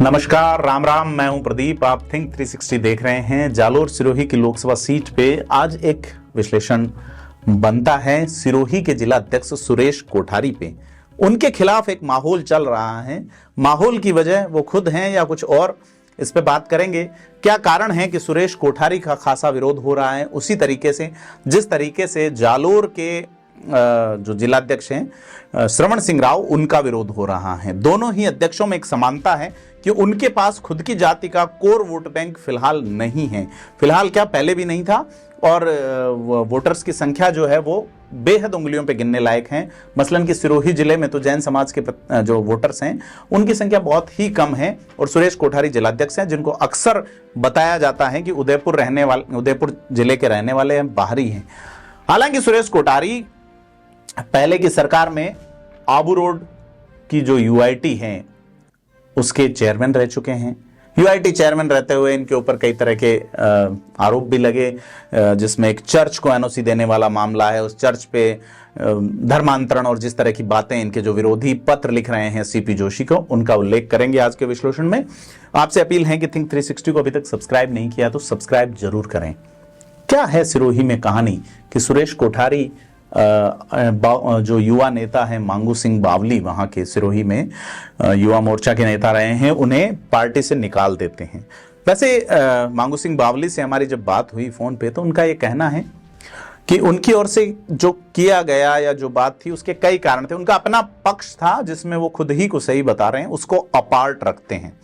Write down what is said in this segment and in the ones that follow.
नमस्कार, राम राम। मैं हूं प्रदीप। आप थिंक 360 देख रहे हैं। जालोर सिरोही की लोकसभा सीट पे आज एक विश्लेषण बनता है सिरोही के जिला अध्यक्ष सुरेश कोठारी पे। उनके खिलाफ एक माहौल चल रहा है। माहौल की वजह वो खुद हैं या कुछ और, इस पे बात करेंगे। क्या कारण है कि सुरेश कोठारी का खासा विरोध हो रहा है, उसी तरीके से जिस तरीके से जालोर के जो जिलाध्यक्ष हैं श्रवण सिंह राव, उनका विरोध हो रहा है। दोनों ही अध्यक्षों में एक समानता है कि उनके पास खुद की जाति का कोर वोट बैंक फिलहाल नहीं है। फिलहाल क्या, पहले भी नहीं था। और वोटर्स की संख्या जो है वो बेहद उंगलियों पे गिनने लायक है। मसलन कि सिरोही जिले में तो जैन समाज के जो वोटर्स हैं उनकी संख्या बहुत ही कम है। और सुरेश कोठारी जिलाध्यक्ष हैं, जिनको अक्सर बताया जाता है कि उदयपुर जिले के रहने वाले हैं, बाहरी हैं। हालांकि सुरेश कोठारी पहले की सरकार में आबू रोड की जो यूआईटी है उसके चेयरमैन रह चुके हैं। यूआईटी चेयरमैन रहते हुए इनके ऊपर कई तरह के आरोप भी लगे, जिसमें एक चर्च को एनओसी देने वाला मामला है। उस चर्च पे धर्मांतरण और जिस तरह की बातें, इनके जो विरोधी पत्र लिख रहे हैं सीपी जोशी को, उनका उल्लेख करेंगे आज के विश्लेषण में। आपसे अपील है कि थिंक 360 को अभी तक सब्सक्राइब नहीं किया तो सब्सक्राइब जरूर करें। क्या है सिरोही में कहानी कि सुरेश कोठारी जो युवा नेता है मांगू सिंह बावली, वहां के सिरोही में युवा मोर्चा के नेता रहे हैं, उन्हें पार्टी से निकाल देते हैं। वैसे मांगू सिंह बावली से हमारी जब बात हुई फोन पे तो उनका ये कहना है कि उनकी ओर से जो किया गया या जो बात थी उसके कई कारण थे। उनका अपना पक्ष था जिसमें वो खुद ही को सही बता रहे हैं, उसको अपार्ट रखते हैं।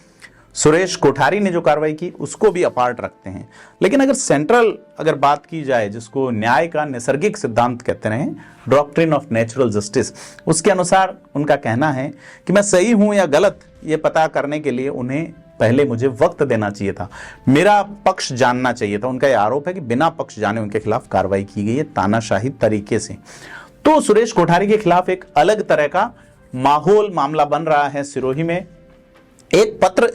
सुरेश कोठारी ने जो कार्रवाई की उसको भी अपार्ट रखते हैं। लेकिन अगर सेंट्रल बात की जाए, जिसको न्याय का नैसर्गिक सिद्धांत कहते हैं, डॉक्ट्रिन ऑफ नेचुरल जस्टिस, उसके अनुसार उनका कहना है कि मैं सही हूं या गलत ये पता करने के लिए उन्हें पहले मुझे वक्त देना चाहिए था, मेरा पक्ष जानना चाहिए था। उनका यह आरोप है कि बिना पक्ष जाने उनके खिलाफ कार्रवाई की गई है तानाशाही तरीके से। तो सुरेश कोठारी के खिलाफ एक अलग तरह का मामला बन रहा है सिरोही में। एक पत्र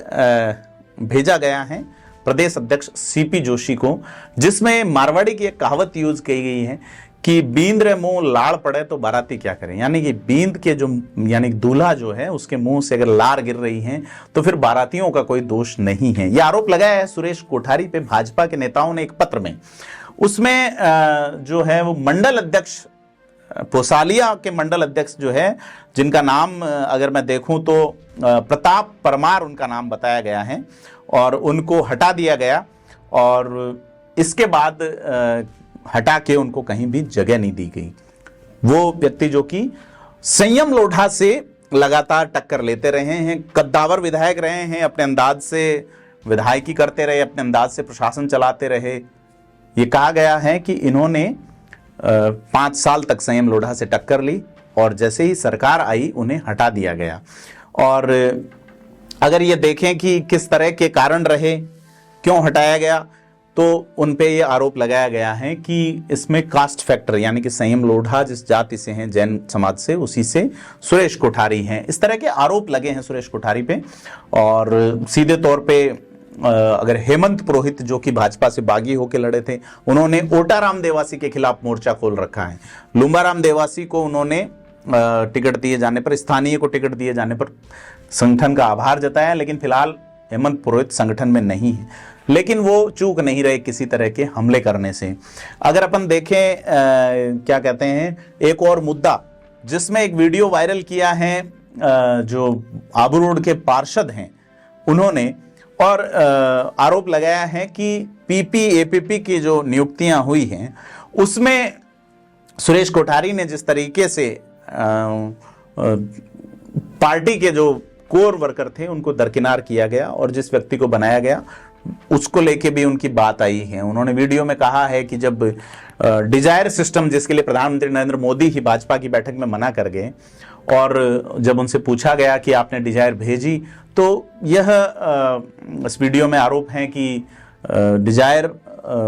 भेजा गया है प्रदेश अध्यक्ष सीपी जोशी को, जिसमें मारवाड़ी की एक कहावत यूज की गई है कि बींद रे मुंह लाड़ पड़े तो बाराती क्या करें। यानी कि बींद के जो दूल्हा जो है उसके मुंह से अगर लार गिर रही है तो फिर बारातियों का कोई दोष नहीं है। यह आरोप लगाया है सुरेश कोठारी पे भाजपा के नेताओं ने एक पत्र में। उसमें जो है वो मंडल अध्यक्ष, पोसालिया के मंडल अध्यक्ष जो है, जिनका नाम अगर मैं देखूं तो प्रताप परमार उनका नाम बताया गया है, और उनको हटा दिया गया। और इसके बाद हटा के उनको कहीं भी जगह नहीं दी गई। वो व्यक्ति जो कि संयम लोढ़ा से लगातार टक्कर लेते रहे हैं, कद्दावर विधायक रहे हैं, अपने अंदाज से विधायकी करते रहे, अपने अंदाज से प्रशासन चलाते रहे। ये कहा गया है कि इन्होंने 5 साल तक संयम लोढ़ा से टक्कर ली और जैसे ही सरकार आई उन्हें हटा दिया गया। और अगर ये देखें कि किस तरह के कारण रहे, क्यों हटाया गया, तो उन पे ये आरोप लगाया गया है कि इसमें कास्ट फैक्टर, यानी कि संयम लोढ़ा जिस जाति से हैं, जैन समाज से, उसी से सुरेश कोठारी हैं। इस तरह के आरोप लगे हैं सुरेश कोठारी पे। और सीधे तौर पे अगर हेमंत पुरोहित जो कि भाजपा से बागी होकर लड़े थे, उन्होंने ओटाराम देवासी के खिलाफ मोर्चा खोल रखा है। लुम्बाराम देवासी को उन्होंने टिकट दिए जाने पर, स्थानीय को टिकट दिए जाने पर संगठन का आभार जताया। लेकिन फिलहाल हेमंत पुरोहित संगठन में नहीं है, लेकिन वो चूक नहीं रहे किसी तरह के हमले करने से। अगर अपन देखें क्या कहते हैं, एक और मुद्दा जिसमें एक वीडियो वायरल किया है जो आबू रोड के पार्षद हैं उन्होंने, और आरोप लगाया है कि पीपी एपीपी की जो नियुक्तियां हुई हैं उसमें सुरेश कोठारी ने जिस तरीके से पार्टी के जो कोर वर्कर थे उनको दरकिनार किया गया और जिस व्यक्ति को बनाया गया उसको लेके भी उनकी बात आई है। उन्होंने वीडियो में कहा है कि जब डिजायर सिस्टम, जिसके लिए प्रधानमंत्री नरेंद्र मोदी ही भाजपा की बैठक में मना कर गए, और जब उनसे पूछा गया कि आपने डिजायर भेजी, तो यह इस वीडियो में आरोप है कि डिजायर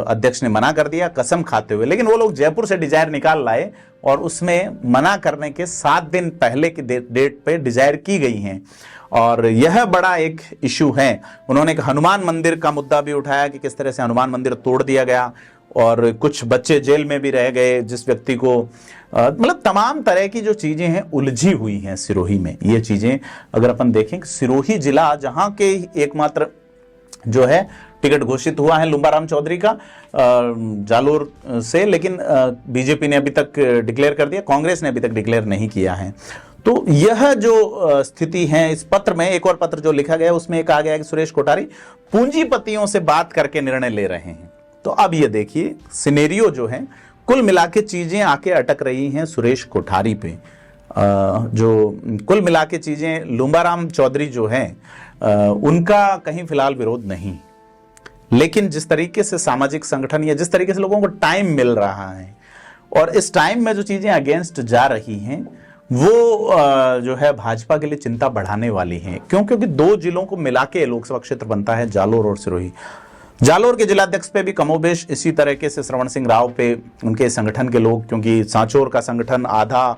अध्यक्ष ने मना कर दिया कसम खाते हुए। लेकिन वो लोग जयपुर से डिजायर निकाल लाए और उसमें मना करने के 7 दिन पहले की डेट पे डिजायर की गई हैं। और यह बड़ा एक इशू है। उन्होंने हनुमान मंदिर का मुद्दा भी उठाया कि किस तरह से हनुमान मंदिर तोड़ दिया गया और कुछ बच्चे जेल में भी रह गए, जिस व्यक्ति को मतलब तमाम तरह की जो चीजें हैं उलझी हुई हैं सिरोही में। ये चीजें अगर अपन देखें, सिरोही जिला जहां के एकमात्र जो है टिकट घोषित हुआ है लुम्बाराम चौधरी का जालोर से, लेकिन बीजेपी ने अभी तक डिक्लेयर कर दिया, कांग्रेस ने अभी तक डिक्लेयर नहीं किया है। तो यह जो स्थिति है, इस पत्र में एक और पत्र जो लिखा गया उसमें कहा गया है कि सुरेश कोठारी पूंजीपतियों से बात करके निर्णय ले रहे हैं। तो अब ये देखिए सिनेरियो जो है, कुल मिला के चीजें आके अटक रही हैं सुरेश कोठारी पे। जो कुल मिला के चीजें लुम्बाराम चौधरी जो है उनका कहीं फिलहाल विरोध नहीं, लेकिन जिस तरीके से सामाजिक संगठन या जिस तरीके से लोगों को टाइम मिल रहा है और इस टाइम में जो चीजें अगेंस्ट जा रही हैं वो जो है भाजपा के लिए चिंता बढ़ाने वाली हैं। क्यों? क्योंकि दो जिलों को मिला के लोकसभा क्षेत्र बनता है, जालोर और सिरोही। जालोर के जिलाध्यक्ष पे भी कमोबेश इसी तरीके से श्रवण सिंह राव पे उनके संगठन के लोग, क्योंकि सांचौर का संगठन आधा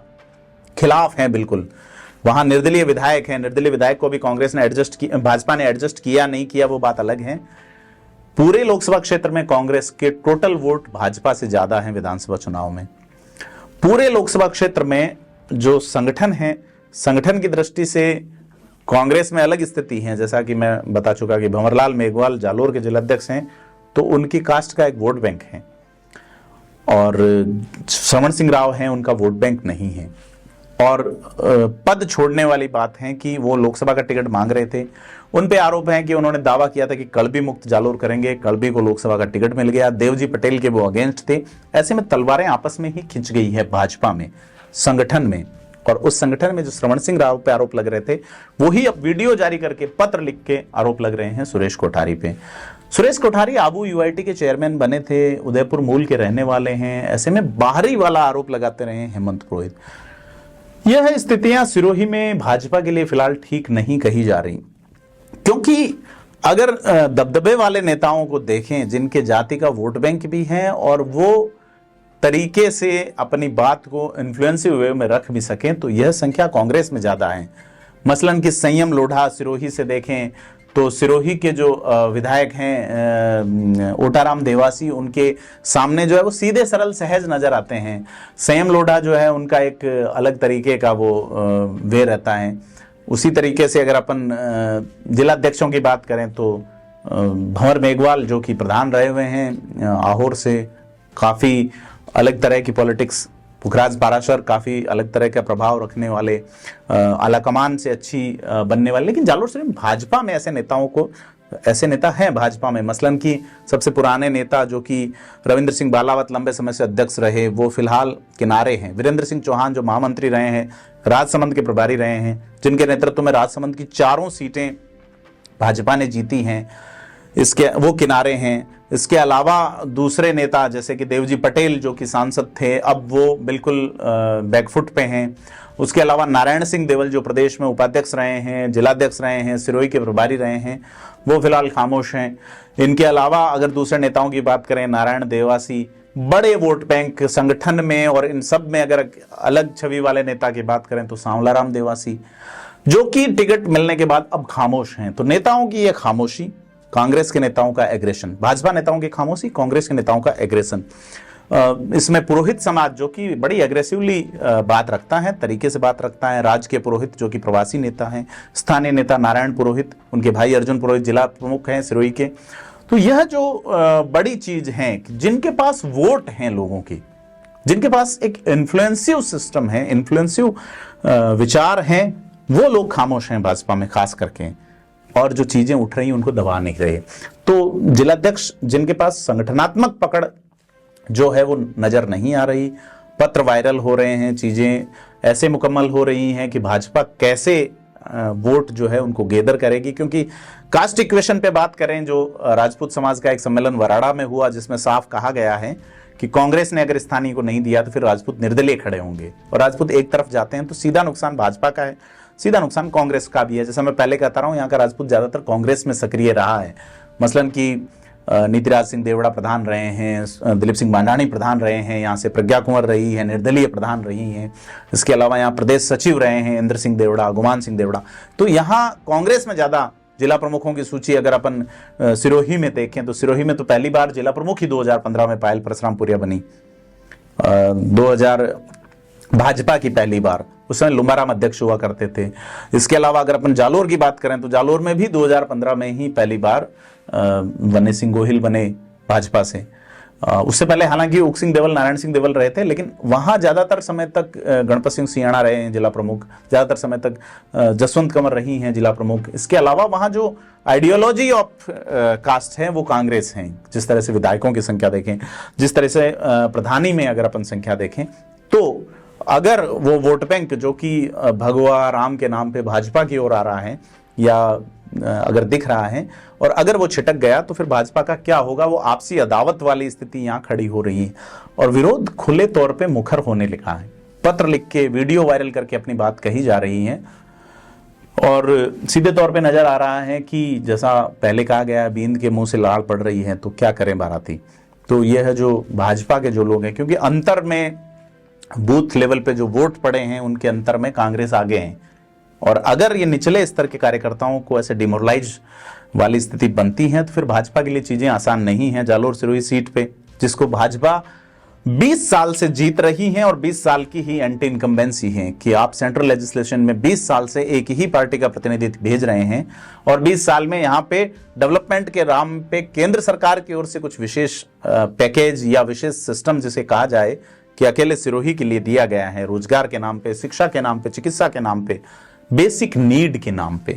खिलाफ है बिल्कुल, वहां निर्दलीय विधायक हैं, निर्दलीय विधायक को भी कांग्रेस ने एडजस्ट किया, भाजपा ने एडजस्ट किया नहीं किया वो बात अलग है। पूरे लोकसभा क्षेत्र में कांग्रेस के टोटल वोट भाजपा से ज्यादा हैं विधानसभा चुनाव में। पूरे लोकसभा क्षेत्र में जो संगठन है, संगठन की दृष्टि से कांग्रेस में अलग स्थिति है, जैसा कि मैं बता चुका कि भंवरलाल मेघवाल जालोर के जिलाध्यक्ष हैं, तो उनकी कास्ट का एक वोट बैंक है, और श्रवण सिंह राव हैं उनका वोट बैंक नहीं है। और पद छोड़ने वाली बात है कि वो लोकसभा का टिकट मांग रहे थे, उन पे आरोप है कि उन्होंने दावा किया था कि कड़बी मुक्त जालोर करेंगे, कड़बी को लोकसभा का टिकट मिल गया, देवजी पटेल के वो अगेंस्ट थे। ऐसे में तलवारें आपस में ही खिंच गई है भाजपा में, संगठन में, और उस संगठन में जो श्रवण सिंह राव पे आरोप लग रहे थे वही अब वीडियो जारी करके पत्र लिख के आरोप लग रहे हैं सुरेश कोठारी पे। सुरेश कोठारी आबू यूआईटी के चेयरमैन बने थे, उदयपुर मूल के रहने वाले हैं, ऐसे में बाहरी वाला आरोप लगाते रहे हेमंत पुरोहित। यह स्थितियां सिरोही में भाजपा के लिए फिलहाल ठीक नहीं कही जा रही, क्योंकि अगर दबदबे वाले नेताओं को देखें जिनके जाति का वोट बैंक भी है और वो तरीके से अपनी बात को इन्फ्लुएंसिव वे में रख भी सकें, तो यह संख्या कांग्रेस में ज्यादा है। मसलन कि संयम लोढ़ा सिरोही से देखें तो सिरोही के जो विधायक हैं ओटाराम देवासी, उनके सामने जो है वो सीधे सरल सहज नजर आते हैं। संयम लोढ़ा जो है उनका एक अलग तरीके का वो वे रहता है। उसी तरीके से अगर अपन जिलाध्यक्षों की बात करें तो भंवर मेघवाल जो कि प्रधान रहे हुए हैं आहोर से, काफ़ी अलग तरह की पॉलिटिक्स, पुखराज पाराशर काफ़ी अलग तरह का प्रभाव रखने वाले, आलाकमान से अच्छी बनने वाले, लेकिन जालोर से भाजपा में ऐसे नेताओं को, ऐसे नेता हैं भाजपा में। मसलन कि सबसे पुराने नेता जो कि रविंद्र सिंह बालावत लंबे समय से अध्यक्ष रहे, वो फिलहाल किनारे हैं। वीरेंद्र सिंह चौहान जो महामंत्री रहे हैं, राजसमंद के प्रभारी रहे हैं, जिनके नेतृत्व में राजसमंद की 4 सीटें भाजपा ने जीती हैं, इसके वो किनारे हैं। इसके अलावा दूसरे नेता जैसे कि देवजी पटेल जो कि सांसद थे, अब वो बिल्कुल बैकफुट पे हैं। उसके अलावा नारायण सिंह देवल जो प्रदेश में उपाध्यक्ष रहे हैं, जिलाध्यक्ष रहे हैं, सिरोही के प्रभारी रहे हैं, वो फिलहाल खामोश हैं। इनके अलावा अगर दूसरे नेताओं की बात करें, नारायण देवासी बड़े वोट बैंक संगठन में, और इन सब में अगर अलग छवि वाले नेता की बात करें तो सांवलाराम देवासी, जो कि टिकट मिलने के बाद अब खामोश हैं। तो नेताओं की यह खामोशी, कांग्रेस के नेताओं का एग्रेशन, भाजपा नेताओं की खामोशी, कांग्रेस के नेताओं का एग्रेशन, इसमें पुरोहित समाज जो कि बड़ी एग्रेसिवली बात रखता है, तरीके से बात रखता है। राज के पुरोहित जो कि प्रवासी नेता हैं, स्थानीय नेता नारायण पुरोहित, उनके भाई अर्जुन पुरोहित जिला प्रमुख हैं सिरोही के। तो यह जो बड़ी चीज है कि जिनके पास वोट हैं लोगों की, जिनके पास एक इन्फ्लुएंसिव सिस्टम है, इन्फ्लुएंसिव विचार हैं, वो लोग खामोश हैं भाजपा में खास करके, और जो चीजें उठ रही हैं उनको दबा नहीं रहे। तो जिलाध्यक्ष जिनके पास संगठनात्मक पकड़ जो है वो नजर नहीं आ रही, पत्र वायरल हो रहे हैं, चीजें ऐसे मुकम्मल हो रही हैं कि भाजपा कैसे वोट जो है उनको गेदर करेगी। क्योंकि कास्ट इक्वेशन पे बात करें, जो राजपूत समाज का एक सम्मेलन वराड़ा में हुआ जिसमें साफ कहा गया है कि कांग्रेस ने अगर स्थानीय को नहीं दिया तो फिर राजपूत निर्दलीय खड़े होंगे, और राजपूत एक तरफ जाते हैं तो सीधा नुकसान भाजपा का है, सीधा नुकसान कांग्रेस का भी है। जैसा मैं पहले कहता रहा हूं, यहाँ का राजपूत ज्यादातर कांग्रेस में सक्रिय रहा है। मसलन कि नीतिराज सिंह देवड़ा प्रधान रहे हैं, दिलीप सिंह मांडाणी प्रधान रहे हैं, यहाँ से प्रज्ञा कुंवर रही है, निर्दलीय प्रधान रही हैं। इसके अलावा यहाँ प्रदेश सचिव रहे हैं इंद्र सिंह देवड़ा, गुमान सिंह देवड़ा। तो यहाँ कांग्रेस में ज्यादा जिला प्रमुखों की सूची अगर अपन सिरोही में देखें तो सिरोही में तो पहली बार जिला प्रमुख ही 2015 में पायल परशुरामपुरिया बनी। 2000 भाजपा की पहली बार, उस समय लुम्बाराम अध्यक्ष हुआ करते थे। इसके अलावा अगर अपन जालोर की बात करें तो जालोर में भी 2015 में ही पहली बार वन्य सिंह गोहिल बने भाजपा से। उससे पहले हालांकि उक सिंह देवल, नारायण सिंह देवल रहे थे, लेकिन वहां ज्यादातर समय तक गणपत सिंह सियाणा रहे हैं जिला प्रमुख, ज्यादातर समय तक जसवंत कमर रही हैं जिला प्रमुख। इसके अलावा वहां जो आइडियोलॉजी ऑफ कास्ट है वो कांग्रेस है। जिस तरह से विधायकों की संख्या देखें, जिस तरह से प्रधानी में अगर अपन संख्या देखें, तो अगर वो वोट बैंक जो कि भगवा राम के नाम पे भाजपा की ओर आ रहा है या अगर दिख रहा है और अगर वो छिटक गया तो फिर भाजपा का क्या होगा, वो आपसी अदावत वाली स्थिति यहां खड़ी हो रही है और विरोध खुले तौर पे मुखर होने लगा है। पत्र लिख के, वीडियो वायरल करके अपनी बात कही जा रही है और सीधे तौर पे नजर आ रहा है कि जैसा पहले कहा गया, बींद के मुंह से लाड़ पड़ रही है तो क्या करें बाराती। तो यह है जो भाजपा के जो लोग हैं, क्योंकि अंतर में बूथ लेवल पे जो वोट पड़े हैं उनके अंतर में कांग्रेस आगे है और अगर ये निचले स्तर के कार्यकर्ताओं को ऐसे डिमोरलाइज वाली स्थिति बनती है तो फिर भाजपा के लिए चीजें आसान नहीं है। जालोर सिरोही सीट पे जिसको भाजपा 20 साल से जीत रही है और 20 साल की ही एंटी इनकम्बेंसी है कि आप सेंट्रल लेजिस्लेशन में 20 साल से एक ही पार्टी का प्रतिनिधित्व भेज रहे हैं और 20 साल में यहाँ पे डेवलपमेंट के नाम पे केंद्र सरकार की ओर से कुछ विशेष पैकेज या विशेष सिस्टम जिसे कहा जाए कि अकेले सिरोही के लिए दिया गया है, रोजगार के नाम पे, शिक्षा के नाम पे, चिकित्सा के नाम पे, बेसिक नीड के नाम पे।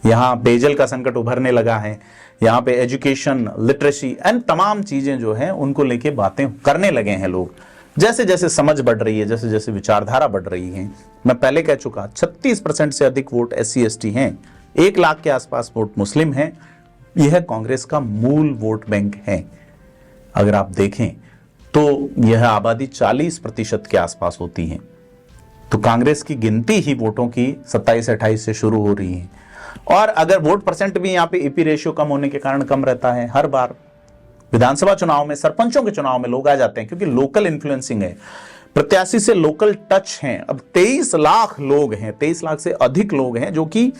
यहाँ पेयजल का संकट उभरने लगा है, यहाँ पे एजुकेशन, लिटरेसी एंड तमाम चीजें जो हैं उनको लेके बातें करने लगे हैं लोग। जैसे जैसे समझ बढ़ रही है, जैसे जैसे विचारधारा बढ़ रही है, मैं पहले कह चुका 36% से अधिक वोट SC ST हैं, 1 लाख के आसपास वोट मुस्लिम हैं। यह कांग्रेस का मूल वोट बैंक है। अगर आप देखें तो यह आबादी 40% के आसपास होती है। तो कांग्रेस की गिनती ही वोटों की 27-28 से शुरू हो रही है और अगर वोट परसेंट भी यहाँ पे ईपी रेशियो कम होने के कारण कम रहता है। हर बार विधानसभा चुनाव में, सरपंचों के चुनाव में लोग आ जाते हैं क्योंकि लोकल इन्फ्लुएंसिंग है, प्रत्याशी से लोकल टच है। अब 23 लाख लोग हैं, 23 लाख से अधिक लोग हैं जो कि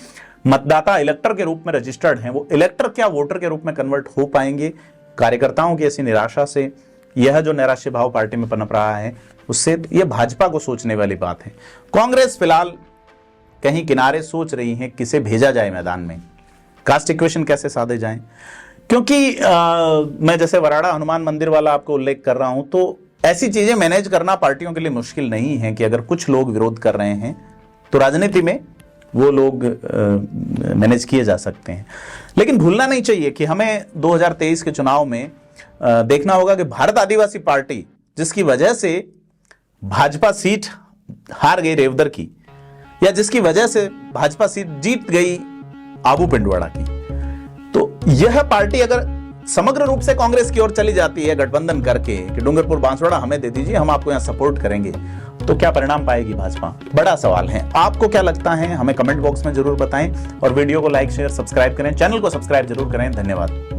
मतदाता, इलेक्टर के रूप में रजिस्टर्ड हैं। वो इलेक्टर क्या वोटर के रूप में कन्वर्ट हो पाएंगे? कार्यकर्ताओं की ऐसी निराशा से, यह जो नैराश्य भाव पार्टी में पनप रहा है उससे यह भाजपा को सोचने वाली बात है। कांग्रेस फिलहाल कहीं किनारे सोच रही है किसे भेजा जाए मैदान में, कास्ट इक्वेशन कैसे साधे जाएं। क्योंकि मैं जैसे वराड़ा हनुमान मंदिर वाला आपको उल्लेख कर रहा हूं, तो ऐसी चीजें मैनेज करना पार्टियों के लिए मुश्किल नहीं है कि अगर कुछ लोग विरोध कर रहे हैं तो राजनीति में वो लोग मैनेज किए जा सकते हैं। लेकिन भूलना नहीं चाहिए कि हमें 2023 के चुनाव में देखना होगा कि भारत आदिवासी पार्टी, जिसकी वजह से भाजपा सीट हार गई रेवदर की, या जिसकी वजह से भाजपा सीट जीत गई आबू पिंडवाड़ा की, तो यह पार्टी अगर समग्र रूप से कांग्रेस की ओर चली जाती है गठबंधन करके कि डूंगरपुर बांसवाड़ा हमें दे दीजिए, हम आपको यहां सपोर्ट करेंगे, तो क्या परिणाम पाएगी भाजपा? बड़ा सवाल है। आपको क्या लगता है हमें कमेंट बॉक्स में जरूर बताएं और वीडियो को लाइक, शेयर, सब्सक्राइब करें, चैनल को सब्सक्राइब जरूर करें। धन्यवाद।